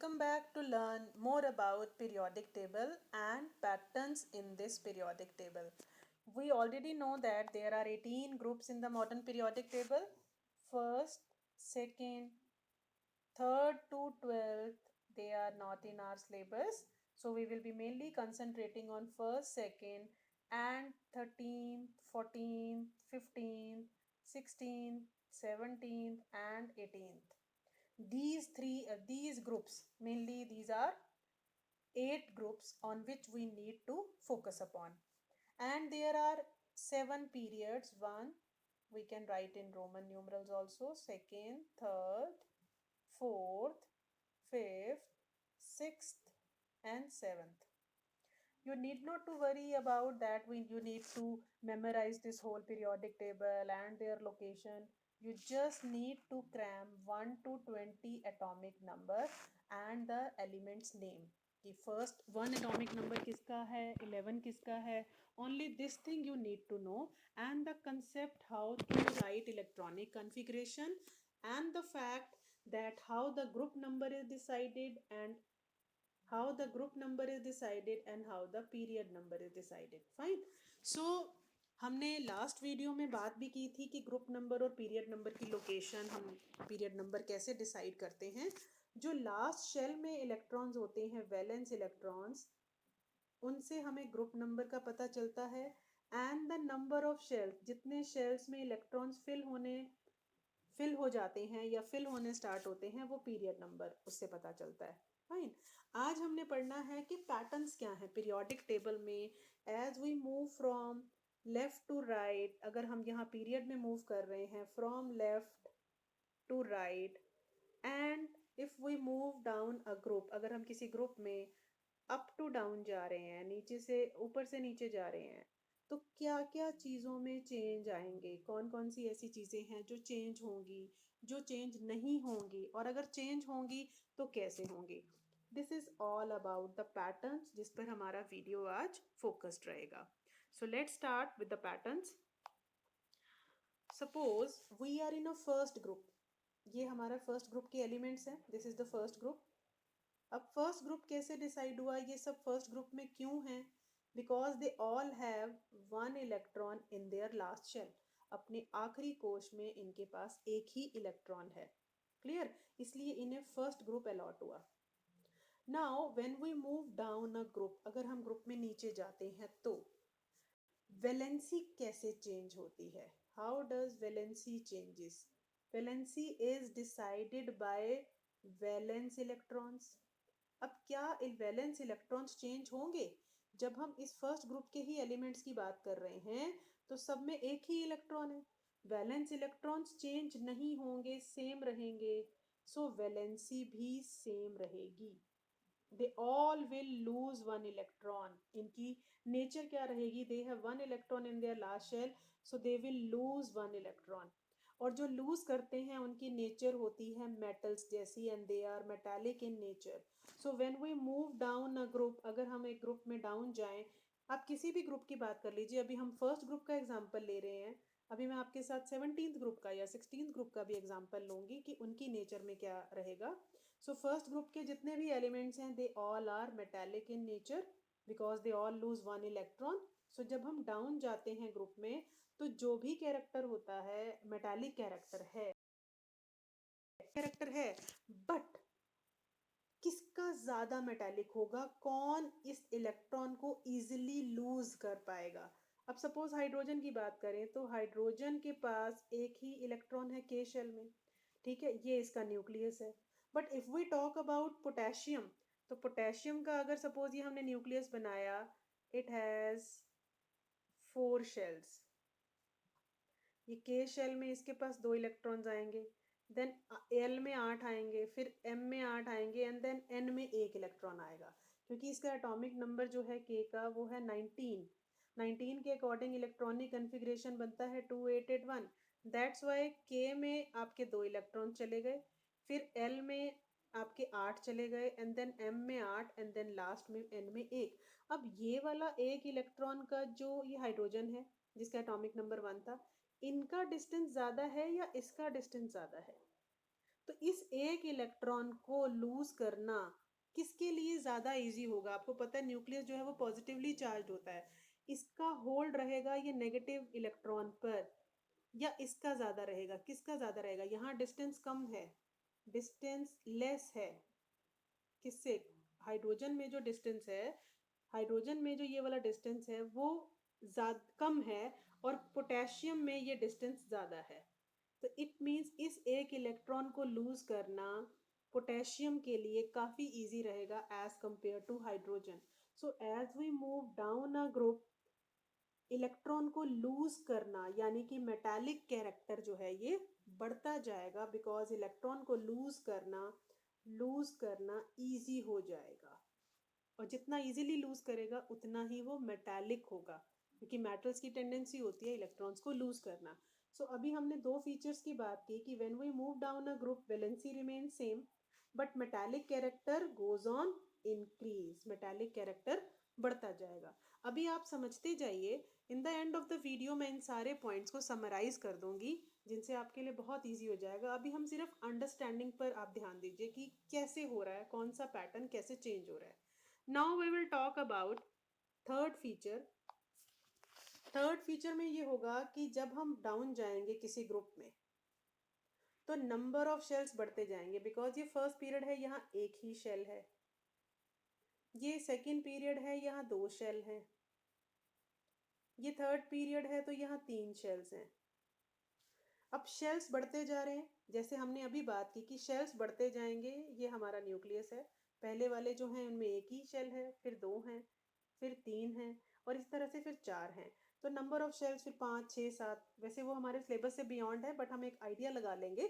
Welcome back to learn more about periodic table and patterns in this periodic table. We already know that there are 18 groups in the modern periodic table. First, second, third to 12th, they are not in our syllabus. So we will be mainly concentrating on first, second, and 13th, 14th, 15th, 16th, 17th, and 18th. These groups, mainly these are 8 groups on which we need to focus upon, and there are 7 periods. One, we can write in Roman numerals also: second, third, fourth, fifth, sixth, and seventh. You need not to worry about that. You need to memorize this whole periodic table and their location. You just need to cram 1 to 20 atomic number and the elements name. कि first 1 atomic number किसका है, 11 किसका है. Only this thing you need to know, and the concept how to write electronic configuration, and the fact that how the group number is decided, and how the group number is decided, and how the period number is decided. Fine. So हमने last video में बात भी की थी कि group number और period number की location, हम पीरियड नंबर कैसे डिसाइड करते हैं. जो लास्ट शेल में इलेक्ट्रॉन्स होते हैं, वैलेंस इलेक्ट्रॉन्स, उनसे हमें ग्रुप नंबर का पता चलता है. And the number of shells, जितने शेल्स में इलेक्ट्रॉन्स फिल हो जाते हैं या फिल होने स्टार्ट होते हैं, वो पीरियड नंबर उससे पता चलता है. फाइन. आज हमने पढ़ना है कि पैटर्न्स क्या हैं पीरियोडिक टेबल में. As we move from left to right, अगर हम यहाँ पीरियड में मूव कर रहे हैं from left to right, and if we move down a group, अगर हम किसी ग्रुप में अप टू डाउन जा रहे हैं, नीचे से ऊपर से नीचे जा रहे हैं, तो क्या क्या चीज़ों में चेंज आएंगे, कौन कौन सी ऐसी चीज़ें हैं जो चेंज होंगी, जो चेंज नहीं होंगी, और अगर चेंज होंगी तो कैसे होंगी. This is all about the patterns, जिस पर हमारा वीडियो आज फोकस्ड रहेगा. So let's start with the patterns. Suppose we are in a first group. ये हमारा फर्स्ट ग्रुप के एलिमेंट्स हैं. This is the first group. अब फर्स्ट ग्रुप कैसे डिसाइड हुआ, ये सब फर्स्ट ग्रुप में क्यों हैं? Because they all have 1 electron in their last shell. अपने आखिरी कोश में इनके पास एक ही इलेक्ट्रॉन है. क्लियर? इसलिए इन्हें फर्स्ट ग्रुप अलॉट हुआ. Now when we move down a group, अगर हम ग्रुप में नीचे जाते हैं तो वैलेंसी कैसे चेंज होती है? How does valency changes? Valency is decided by valence electrons. अब क्या वैलेंस इलेक्ट्रॉन्स चेंज होंगे? जब हम इस फर्स्ट ग्रुप के ही एलिमेंट्स की बात कर रहे हैं तो सब में एक ही इलेक्ट्रॉन है. वैलेंस इलेक्ट्रॉन्स चेंज नहीं होंगे, सेम रहेंगे. सो वैलेंसी भी सेम रहेगी. They all will lose 1 electron. इनकी नेचर क्या रहेगी? They have 1 electron in their last shell, so they will lose 1 electron. और जो लूज करते हैं उनकी नेचर होती है मेटल्स जैसी, and they are metallic in nature. So when we move down a group, अगर हम एक ग्रुप में डाउन जाएं, आप किसी भी ग्रुप की बात कर लीजिए. अभी हम फर्स्ट ग्रुप का एग्जांपल ले रहे हैं. अभी मैं आपके साथ 17th ग्रुप का या 16th ग्रुप का भी एग्जांपल लूंगी कि उनकी नेचर में क्या रहेगा. सो फर्स्ट ग्रुप के जितने भी एलिमेंट्स हैं, they all are metallic in nature because they all lose 1 electron. So जब हम डाउन जाते हैं ग्रुप में, तो जो भी कैरेक्टर होता है मेटालिक कैरेक्टर है. बट किसका ज्यादा मेटालिक होगा? कौन इस इलेक्ट्रॉन को इजिली लूज कर पाएगा? अब सपोज हाइड्रोजन की बात करें तो हाइड्रोजन के पास एक ही इलेक्ट्रॉन है के शेल में. ठीक है, ये इसका न्यूक्लियस है. But if we talk about potassium, तो पोटेशियम का अगर सपोज ये हमने न्यूक्लियस बनाया, इट हैज 4 शेल्स. ये के शेल में इसके पास 2 इलेक्ट्रॉन्स आएंगे, देन एल में 8 आएंगे, फिर एम में 8 आएंगे, एंड देन एन में 1 इलेक्ट्रॉन आएगा. क्योंकि इसका एटॉमिक नंबर जो है के का वो है 19. 19 के अकॉर्डिंग इलेक्ट्रॉनिक कन्फिग्रेशन बनता है 2881. दैट्स वाई के में आपके 2 इलेक्ट्रॉन चले गए, फिर एल में आपके 8 चले गए, एंड देन एम में 8, एंड देन लास्ट में एन में 1. अब ये वाला 1 इलेक्ट्रॉन का जो ये हाइड्रोजन है जिसका एटॉमिक नंबर 1 था, इनका डिस्टेंस ज्यादा है या इसका डिस्टेंस ज्यादा है? तो इस एक इलेक्ट्रॉन को लूज करना किसके लिए ज़्यादा इजी होगा? आपको पता है न्यूक्लियस जो है वो पॉजिटिवली चार्ज होता है, इसका होल्ड रहेगा ये नेगेटिव इलेक्ट्रॉन पर या इसका ज़्यादा रहेगा? किसका ज़्यादा रहेगा? यहाँ डिस्टेंस कम है, डिस्टेंस लेस है किससे? हाइड्रोजन में जो डिस्टेंस है, हाइड्रोजन में जो ये वाला डिस्टेंस है वो ज़्यादा कम है और पोटेशियम में ये डिस्टेंस ज़्यादा है। तो इट मीन्स इस एक इलेक्ट्रॉन को लूज करना पोटेशियम के लिए काफ़ी इजी रहेगा as compare to hydrogen. So as we move down a group, electron को लूज करना यानी कि मेटालिक कैरेक्टर जो है ये बढ़ता जाएगा, बिकॉज इलेक्ट्रॉन को लूज करना इजी हो जाएगा, और जितना इजीली लूज करेगा उतना ही वो मेटालिक होगा, क्योंकि मेटल्स की टेंडेंसी होती है इलेक्ट्रॉन्स को लूज करना। सो अभी हमने दो फीचर्स की बात की कि when we move down a group valency remain same but metallic character goes on increase, metallic character बढ़ता जाएगा। अभी आप समझते जाइए, in the end of the video मैं इन सारे पॉइंट्स को समराइज कर दूंगी जिनसे आपके लिए बहुत इजी हो जाएगा। अभी हम सिर्फ अंडरस्टैंडिंग पर आप ध्यान दीजिए कि कैसे हो रहा है, कौन सा पैटर्न कैसे चेंज हो रहा है। Now we will talk about third feature. Third feature में ये होगा कि जब हम डाउन जाएंगे किसी ग्रुप में तो नंबर ऑफ शेल्स बढ़ते जाएंगे, बिकॉज ये फर्स्ट पीरियड है यहाँ एक ही शेल है, ये सेकंड पीरियड है यहाँ दो शेल हैं, ये थर्ड पीरियड है तो यहाँ तीन शेल्स हैं। अब शेल्स बढ़ते जा रहे हैं, जैसे हमने अभी बात की कि शेल्स बढ़ते जाएंगे, ये हमारा न्यूक्लियस है, पहले वाले जो हैं उनमें एक ही शेल है, फिर दो हैं, फिर तीन हैं, और इस तरह से फिर चार हैं। तो नंबर ऑफ शेल्स फिर 5, 6, 7, वैसे वो हमारे सिलेबस से बियॉन्ड है बट हम एक आइडिया लगा लेंगे,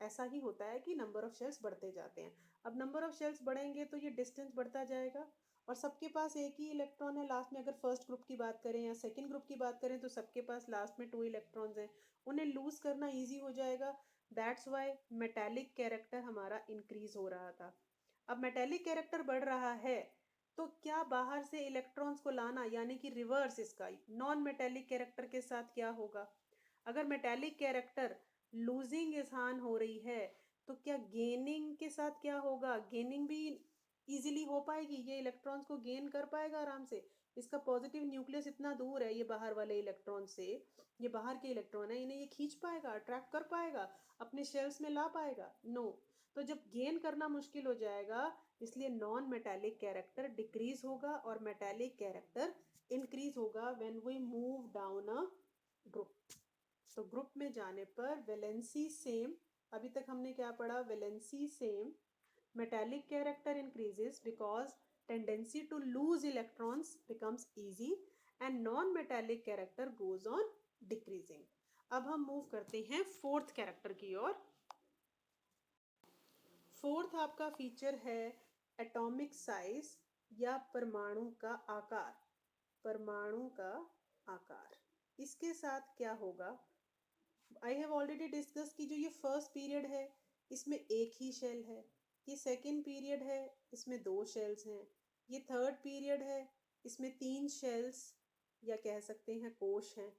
ऐसा ही होता है कि नंबर ऑफ शेल्स बढ़ते जाते हैं। अब नंबर ऑफ शेल्स बढ़ेंगे तो ये डिस्टेंस बढ़ता जाएगा, और सबके पास एक ही इलेक्ट्रॉन है लास्ट में। अगर फर्स्ट ग्रुप की बात करें या सेकंड ग्रुप की बात करें तो सबके पास लास्ट में 2 इलेक्ट्रॉन्स हैं, उन्हें लूज करना इजी हो जाएगा। दैट्स वाई मेटेलिक कैरेक्टर हमारा इंक्रीज हो रहा था। अब मेटेलिक कैरेक्टर बढ़ रहा है तो क्या बाहर से इलेक्ट्रॉन्स को लाना, यानी कि रिवर्स इसका नॉन मेटेलिक कैरेक्टर के साथ क्या होगा? अगर मेटेलिक कैरेक्टर लूजिंग इजहान हो रही है तो क्या गेनिंग के साथ क्या होगा? गेनिंग भी इजीली हो पाएगी, ये इलेक्ट्रॉन्स को गेन कर पाएगा आराम से। इसका पॉजिटिव न्यूक्लियस इतना दूर है ये बाहर वाले इलेक्ट्रॉन से, ये बाहर के इलेक्ट्रॉन है, इन्हें ये खींच पाएगा, अट्रैक्ट कर पाएगा, अपने शेल्स में ला पाएगा? नो। तो जब गेन करना मुश्किल हो जाएगा, इसलिए नॉन मेटेलिक कैरेक्टर डिक्रीज होगा और मेटेलिक कैरेक्टर इंक्रीज होगा when we move down a group. तो ग्रुप में जाने पर वैलेंसी सेम, अभी तक हमने क्या पढ़ा? Valency same, metallic character increases because tendency to lose electrons becomes easy and non-metallic character goes on decreasing। अब हम मूव करते हैं फोर्थ कैरेक्टर की ओर। फोर्थ आपका फीचर है एटॉमिक साइज या परमाणु का आकार। परमाणु का आकार, इसके साथ क्या होगा? आई हैव ऑलरेडी डिस्कस कि जो ये फर्स्ट पीरियड है इसमें एक ही शेल है, ये सेकेंड पीरियड है इसमें दो शेल्स हैं, ये थर्ड पीरियड है इसमें तीन शेल्स या कह सकते हैं कोश हैं।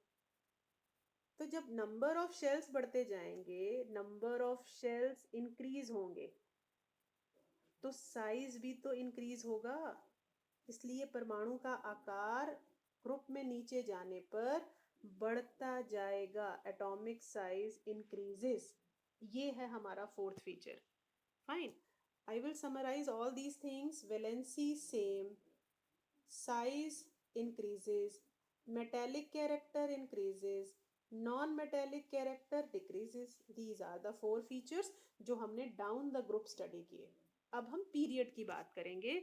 तो जब नंबर ऑफ शेल्स बढ़ते जाएंगे, नंबर ऑफ शेल्स इंक्रीज होंगे, तो साइज भी तो इंक्रीज होगा। इसलिए परमाणु का आकार ग्रुप में नीचे जाने पर बढ़ता जाएगा, एटॉमिक साइज इंक्रीजेस। ये है हमारा fourth feature. Fine, I will summarise all these things. Valency same, size increases, metallic character increases, non metallic character decreases. These are the four features जो हमने डाउन द ग्रुप स्टडी किए। अब हम period की बात करेंगे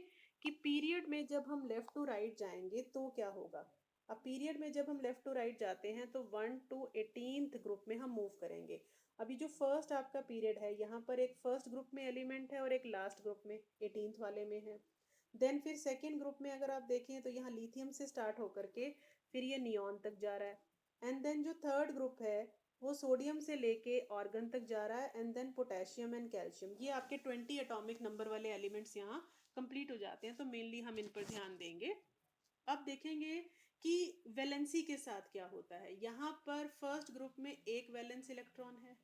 कि पीरियड में जब हम लेफ्ट टू राइट जाएंगे तो क्या होगा। अब पीरियड में जब हम लेफ्ट टू राइट जाते हैं तो 1 to 18th ग्रुप में हम मूव करेंगे। अभी जो फर्स्ट आपका पीरियड है यहाँ पर एक फर्स्ट ग्रुप में एलिमेंट है और एक लास्ट ग्रुप में 18th वाले में है। देन फिर सेकेंड ग्रुप में अगर आप देखें तो यहाँ लिथियम से स्टार्ट होकर के फिर ये नियॉन तक जा रहा है। एंड देन जो थर्ड ग्रुप है वो सोडियम से लेके ऑर्गन तक जा रहा है, and then potassium and calcium. ये आपके 20 एटॉमिक नंबर वाले एलिमेंट्स यहाँ कंप्लीट हो जाते हैं, तो मेनली हम इन पर ध्यान देंगे। अब देखेंगे कि वैलेंसी के साथ क्या होता है। यहाँ पर फर्स्ट ग्रुप में एक वैलेंस इलेक्ट्रॉन है,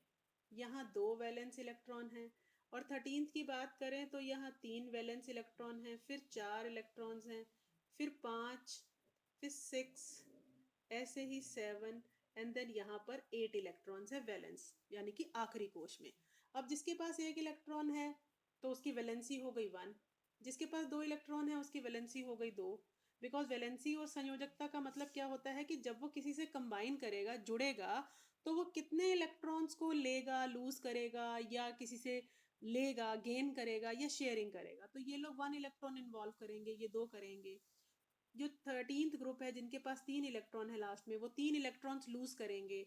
यहाँ दो वैलेंस इलेक्ट्रॉन है, और 13th की बात करें तो यहाँ 3 वैलेंस इलेक्ट्रॉन हैं, फिर 4 इलेक्ट्रॉन्स हैं, फिर 5, फिर 6, ऐसे ही 7 एंड देन यहाँ पर 8 इलेक्ट्रॉन्स है वैलेंस, यानी कि आखिरी कोश में। अब जिसके पास एक इलेक्ट्रॉन है तो उसकी वैलेंसी हो गई 1, जिसके पास 2 इलेक्ट्रॉन है उसकी वैलेंसी हो गई 2। बिकॉज वैलेंसी और संयोजकता का मतलब क्या होता है कि जब वो किसी से कंबाइन करेगा, जुड़ेगा, तो वो कितने इलेक्ट्रॉन्स को लेगा, लूज करेगा, या किसी से लेगा, गेन करेगा, या शेयरिंग करेगा। तो ये लोग 1 इलेक्ट्रॉन इन्वॉल्व करेंगे, ये 2 करेंगे। जो 13th ग्रुप है जिनके पास 3 इलेक्ट्रॉन है लास्ट में, वो 3 इलेक्ट्रॉन्स लूज करेंगे।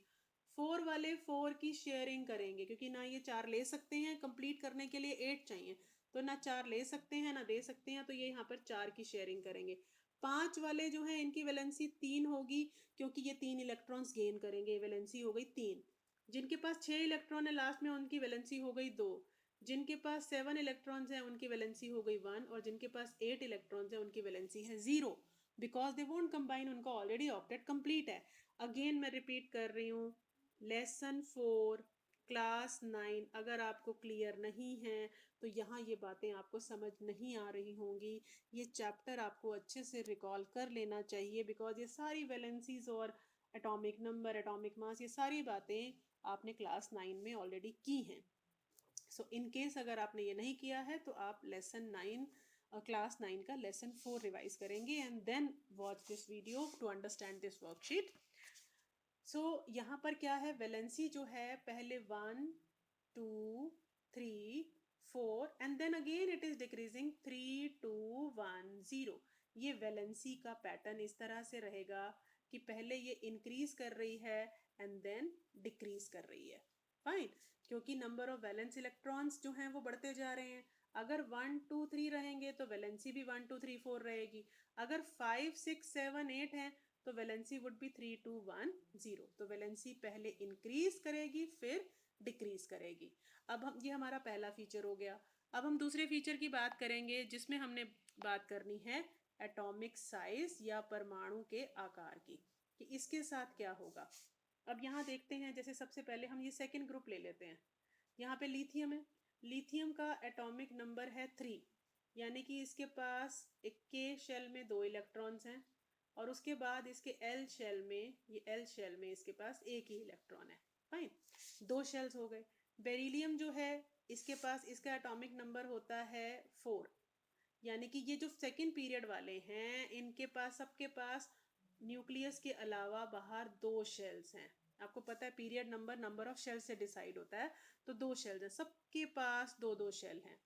4 वाले 4 की शेयरिंग करेंगे, क्योंकि ना ये 4 ले सकते हैं, कंप्लीट करने के लिए 8 चाहिए, तो ना 4 ले सकते हैं ना दे सकते हैं, तो ये यहाँ पर 4 की शेयरिंग करेंगे। 5 वाले जो है इनकी वैलेंसी 3 होगी, क्योंकि ये 3 इलेक्ट्रॉन्स गेन करेंगे, वैलेंसी हो गई 3। जिनके पास 6 इलेक्ट्रॉन है लास्ट में उनकी वैलेंसी हो गई 2। जिनके पास 7 इलेक्ट्रॉन्स हैं उनकी वैलेंसी हो गई 1, और जिनके पास 8 इलेक्ट्रॉन्स हैं उनकी वैलेंसी है 0, बिकॉज दे वोंट कंबाइन, उनका ऑलरेडी ऑक्टेट कंप्लीट है। अगेन मैं रिपीट कर रही हूँ, लेसन 4 क्लास 9 अगर आपको क्लियर नहीं है तो यहाँ ये बातें आपको समझ नहीं आ रही होंगी। ये चैप्टर आपको अच्छे से रिकॉल कर लेना चाहिए, बिकॉज ये सारी वैलेंसीज और एटॉमिक नंबर, एटॉमिक मास, ये सारी बातें आपने क्लास 9 में ऑलरेडी की हैं। सो इन केस अगर आपने ये नहीं किया है तो आप लेसन 9 क्लास 9 का लेसन 4 रिवाइज करेंगे and then watch this video to understand this worksheet. So यहाँ पर क्या है, वैलेंसी जो है पहले 1 2 3 4 and then again it is decreasing 3 2 1 0। ये वैलेंसी का पैटर्न इस तरह से रहेगा कि पहले ये इंक्रीज कर रही है एंड देन डिक्रीज कर रही है। फाइन, क्योंकि नंबर ऑफ वैलेंस इलेक्ट्रॉन्स जो हैं वो बढ़ते जा रहे हैं। अगर 1 2 3 रहेंगे तो वैलेंसी भी 1 2 3 4 रहेगी। अगर 5 6 7 8 हैं तो वैलेंसी वुड बी 3 2 1 0। तो वैलेंसी पहले इंक्रीज करेगी फिर डिक्रीज करेगी। अब हम, ये हमारा पहला फीचर हो गया। अब हम दूसरे फीचर की बात करेंगे जिसमें हमने बात करनी है एटॉमिक साइज या परमाणु के आकार की, कि इसके साथ क्या होगा। अब यहाँ देखते हैं, जैसे सबसे पहले हम ये सेकेंड ग्रुप ले लेते हैं। यहाँ पे लिथियम है, लिथियम का एटॉमिक नंबर है 3, यानी कि इसके पास एक के शेल में 2 इलेक्ट्रॉन्स हैं, और उसके बाद इसके एल शेल में, ये एल शेल में इसके पास एक ही इलेक्ट्रॉन है। फाइन, 2 शेल्स हो गए। बेरिलियम जो है इसके पास, इसका एटॉमिक नंबर होता है 4, यानी कि ये जो सेकेंड पीरियड वाले हैं इनके पास, सबके पास न्यूक्लियस के अलावा बाहर 2 शेल्स हैं। आपको पता है period number number of shell से डिसाइड होता है, तो 2 शेल्स हैं, सबके पास 2 शेल हैं।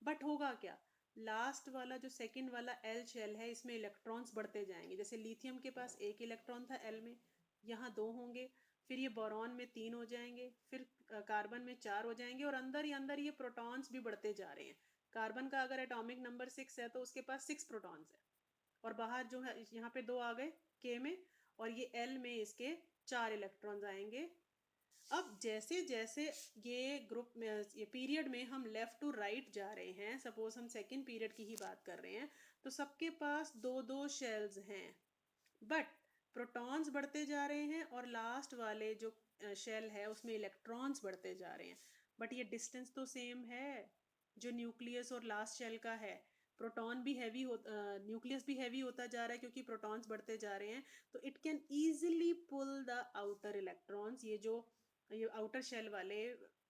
बट होगा क्या, लास्ट वाला जो सेकंड वाला एल शेल है इसमें इलेक्ट्रॉन्स बढ़ते जाएंगे। जैसे लिथियम के पास 1 इलेक्ट्रॉन था एल में, यहाँ 2 होंगे, फिर ये बोरॉन में 3 हो जाएंगे, फिर कार्बन में 4 हो जाएंगे, और अंदर ही अंदर ये प्रोटॉन्स भी बढ़ते जा रहे हैं। कार्बन का अगर एटॉमिक नंबर 6 है तो उसके पास 6 प्रोटॉन्स है, और बाहर जो है यहाँ पे 2 आ गए के में, और ये एल में इसके 4 इलेक्ट्रॉन्स आएंगे। अब जैसे जैसे ये ग्रुप में, ये पीरियड में हम लेफ्ट टू राइट जा रहे हैं, सपोज हम सेकेंड पीरियड की ही बात कर रहे हैं, तो सबके पास 2 शेल्स हैं, बट प्रोटॉन्स बढ़ते जा रहे हैं, और लास्ट वाले जो शेल है उसमें इलेक्ट्रॉन्स बढ़ते जा रहे हैं। बट ये डिस्टेंस तो सेम है जो न्यूक्लियस और लास्ट शेल का है। प्रोटॉन भी हैवी हो, न्यूक्लियस भी हैवी होता जा रहा है क्योंकि प्रोटॉन्स बढ़ते जा रहे हैं, तो it can easily pull the outer electrons. ये आउटर शेल वाले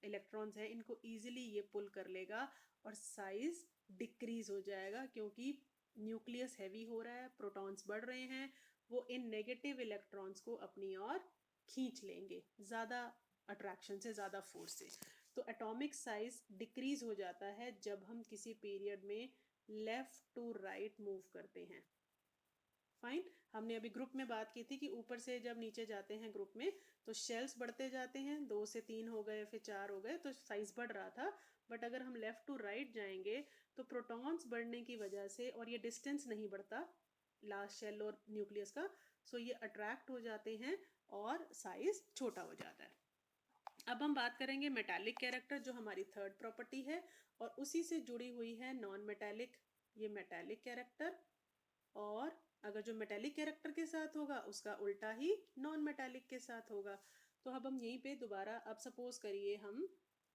इलेक्ट्रॉन्स हैं इनको ईजिली ये पुल कर लेगा, और साइज डिक्रीज हो जाएगा, क्योंकि न्यूक्लियस हैवी हो रहा है, प्रोटॉन्स बढ़ रहे हैं, वो इन नेगेटिव इलेक्ट्रॉन्स को अपनी ओर खींच लेंगे ज़्यादा अट्रैक्शन से, ज़्यादा फोर्स से। तो एटॉमिक साइज डिक्रीज हो जाता है जब हम किसी पीरियड में लेफ्ट टू राइट मूव करते हैं। फाइन, हमने अभी ग्रुप में बात की थी कि ऊपर से जब नीचे जाते हैं ग्रुप में तो शेल्स बढ़ते जाते हैं, 2 से 3 हो गए, फिर 4 हो गए, तो साइज बढ़ रहा था। बट अगर हम लेफ्ट टू राइट जाएंगे तो प्रोटॉन्स बढ़ने की वजह से, और ये डिस्टेंस नहीं बढ़ता लास्ट शेल और न्यूक्लियस का, सो ये अट्रैक्ट हो जाते हैं और साइज छोटा हो जाता है। अब हम बात करेंगे मेटालिक कैरेक्टर, जो हमारी थर्ड प्रॉपर्टी है, और उसी से जुड़ी हुई है नॉन मेटालिक। ये मेटालिक कैरेक्टर, और अगर जो मेटालिक कैरेक्टर के साथ होगा उसका उल्टा ही नॉन मेटालिक के साथ होगा। तो अब हम यहीं पे दोबारा, अब सपोज करिए हम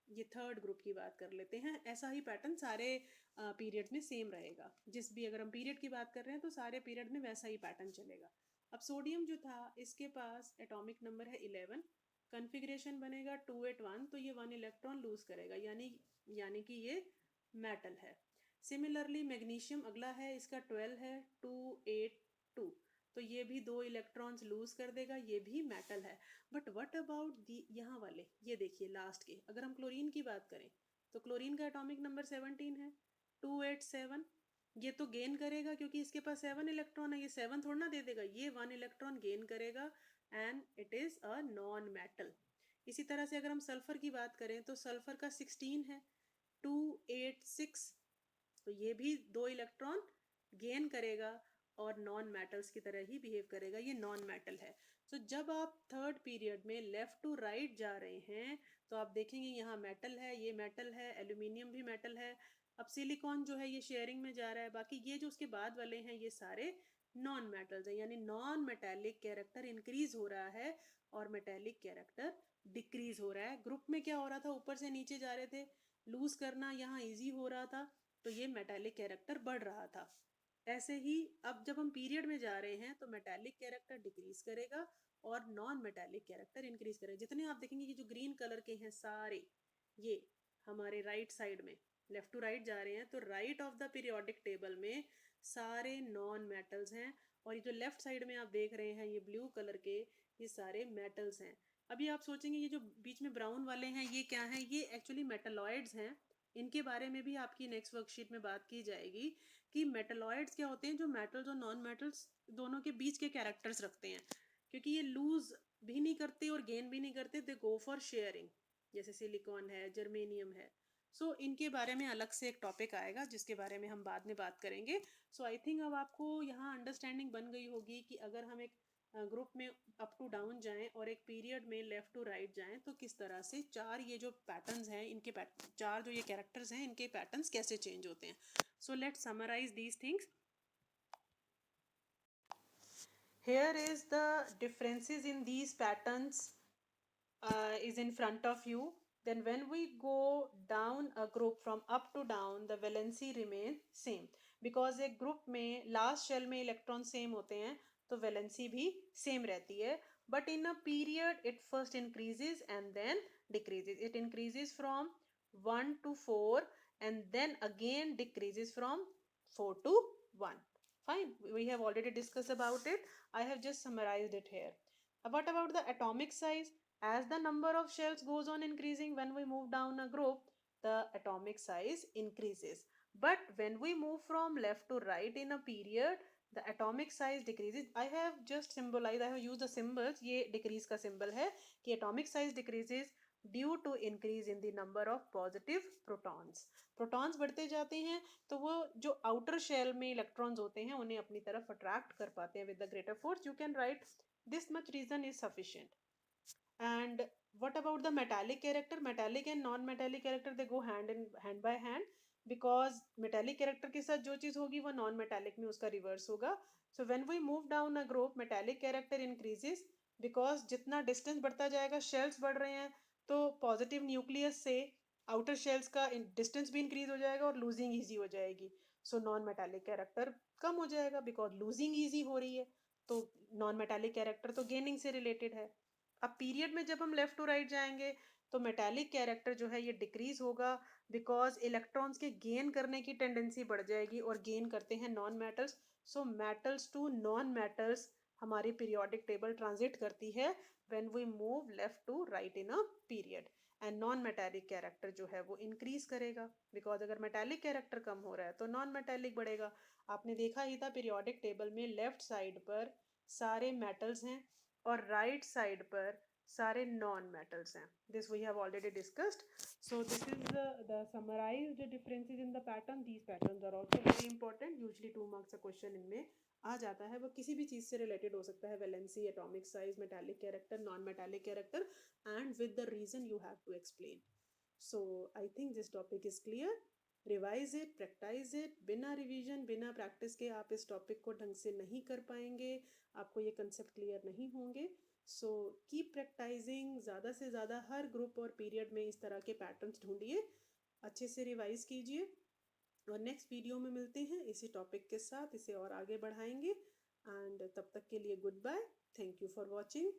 ये थर्ड ग्रुप की बात कर लेते हैं। ऐसा ही पैटर्न सारे पीरियड में सेम रहेगा। जिस भी अगर हम पीरियड की बात कर रहे हैं तो सारे पीरियड में वैसा ही पैटर्न चलेगा। अब सोडियम जो था इसके पास एटॉमिक नंबर है 11, कन्फिग्रेशन बनेगा 281, तो ये 1 इलेक्ट्रॉन लूज करेगा, यानी कि ये मेटल है। सिमिलरली मैग्नीशियम अगला है, इसका 12 है, 282, तो ये भी 2 इलेक्ट्रॉन्स लूज कर देगा, ये भी मेटल है। बट व्हाट अबाउट दी यहाँ वाले, ये देखिए लास्ट के, अगर हम क्लोरीन की बात करें तो क्लोरीन का एटॉमिक नंबर 17 है, 287, ये तो गेन करेगा क्योंकि इसके पास 7 इलेक्ट्रॉन है, ये 7 थोड़ा ना दे देगा, ये 1 इलेक्ट्रॉन गेन करेगा and it is a non metal. इसी तरह से अगर हम सल्फर की बात करें तो सल्फर का 16 है, 286, तो ये भी 2 इलेक्ट्रॉन गेन करेगा और नॉन मेटल्स की तरह ही बिहेव करेगा, ये नॉन मेटल है। तो जब आप थर्ड पीरियड में लेफ्ट टू राइट जा रहे हैं तो आप देखेंगे यहाँ मेटल है, ये मेटल है, एल्यूमिनियम भी मेटल है। अब सिलिकॉन जो है ये शेयरिंग में जा रहा है, बाकी ये जो उसके बाद वाले हैं ये सारे नॉन मेटल्स हैं, यानी नॉन मेटेलिक कैरेक्टर इंक्रीज हो रहा है और मेटेलिक कैरेक्टर डिक्रीज हो रहा है। ग्रुप में क्या हो रहा था, ऊपर से नीचे जा रहे थे, लूज करना यहाँ ईजी हो रहा था, तो ये मेटेलिक कैरेक्टर बढ़ रहा था। ऐसे ही अब जब हम पीरियड में जा रहे हैं तो मेटेलिक कैरेक्टर डिक्रीज करेगा और नॉन मेटेलिक कैरेक्टर इंक्रीज करेगा। जितने आप देखेंगे कि जो ग्रीन कलर के हैं सारे ये हमारे राइट साइड में लेफ्ट टू राइट जा रहे हैं, तो right of the periodic table में सारे नॉन मेटल्स हैं, और ये जो लेफ्ट साइड में आप देख रहे हैं ये ब्लू कलर के, ये सारे मेटल्स हैं। अभी आप सोचेंगे ये जो बीच में ब्राउन वाले हैं ये क्या हैं, ये एक्चुअली मेटलॉइड्स हैं। इनके बारे में भी आपकी नेक्स्ट वर्कशीट में बात की जाएगी कि मेटलॉइड्स क्या होते हैं, जो मेटल्स और नॉन मेटल्स दोनों के बीच के कैरेक्टर्स रखते हैं, क्योंकि ये लूज भी नहीं करते और गेन भी नहीं करते, दे गो फॉर शेयरिंग, जैसे सिलिकॉन है, जर्मेनियम है। सो इनके बारे में अलग से एक टॉपिक आएगा जिसके बारे में हम बाद में बात करेंगे। सो आई थिंक अब आपको यहाँ अंडरस्टैंडिंग बन गई होगी कि अगर हम एक ग्रुप में अप टू डाउन जाएं और एक पीरियड में लेफ्ट टू राइट जाएं तो किस तरह से चार ये जो पैटर्न्स हैं, इनके चार जो ये कैरेक्टर्स हैं, इनके पैटर्न्स कैसे चेंज होते हैं। So let's summarise these things. Here is the differences in these patterns is in front of you. Then when we go down a group from up to down, the valency remains same, because एक group में last shell में electron same होते हैं तो valency भी same रहती है, but in a period it first increases and then decreases. It increases from 1 to 4 and then again decreases from 4 to 1. Fine, we have already discussed about it. I have just summarized it here. What about the atomic size? As the number of shells goes on increasing, when we move down a group, the atomic size increases. But when we move from left to right in a period, the atomic size decreases. I have just symbolized, I have used the symbols. ये decrease का symbol है कि atomic size decreases due to increase in the number of positive protons. Protons बढ़ते जाते हैं तो वो जो outer shell में electrons होते हैं उन्हें अपनी तरफ attract कर पाते हैं with the greater force. You can write this much reason is sufficient. And what about the metallic character? Metallic and non-metallic character, they go hand by hand, because metallic character के साथ जो चीज होगी वो non-metallic में उसका reverse होगा. So when we move down a group, metallic character increases because जितना distance बढ़ता जाएगा, shells बढ़ रहे हैं, तो positive nucleus से outer shells का distance भी increase हो जाएगा और losing easy हो जाएगी. So non-metallic character कम हो जाएगा because losing easy हो रही है, तो non-metallic character तो gaining से related है. अब पीरियड में जब हम लेफ्ट टू राइट जाएंगे तो मेटालिक कैरेक्टर जो है ये डिक्रीज होगा, बिकॉज इलेक्ट्रॉन्स के गेन करने की टेंडेंसी बढ़ जाएगी और गेन करते हैं non metals. So metals to non metals हमारी पीरियोडिक टेबल ट्रांजिट करती है when we move left to right in a period. And non metallic character जो है वो इंक्रीज करेगा, बिकॉज अगर मेटालिक कैरेक्टर कम हो रहा है तो नॉन मेटालिक बढ़ेगा. आपने देखा ही था पीरियोडिक टेबल में लेफ्ट साइड पर सारे मेटल्स हैं और राइट साइड पर सारे नॉन मेटल्स हैं. This we have already discussed. So this is the summarised differences in the pattern. These patterns are also very important. Usually 2 marks का question इनमें आ जाता है. वो किसी भी चीज से रिलेटेड हो सकता है, valency, atomic size, metallic character, non metallic character, and with the reason you have to explain. So I think this topic is clear. Revise it, practice it. बिना रिवीजन, बिना प्रैक्टिस के आप इस टॉपिक को ढंग से नहीं कर पाएंगे, आपको ये कंसेप्ट क्लियर नहीं होंगे. सो कीप प्रैक्टिसिंग, ज़्यादा से ज़्यादा हर ग्रुप और पीरियड में इस तरह के पैटर्न्स ढूंढिए, अच्छे से रिवाइज कीजिए, और नेक्स्ट वीडियो में मिलते हैं इसी टॉपिक के साथ, इसे और आगे बढ़ाएंगे। एंड तब तक के लिए goodbye, thank you for watching.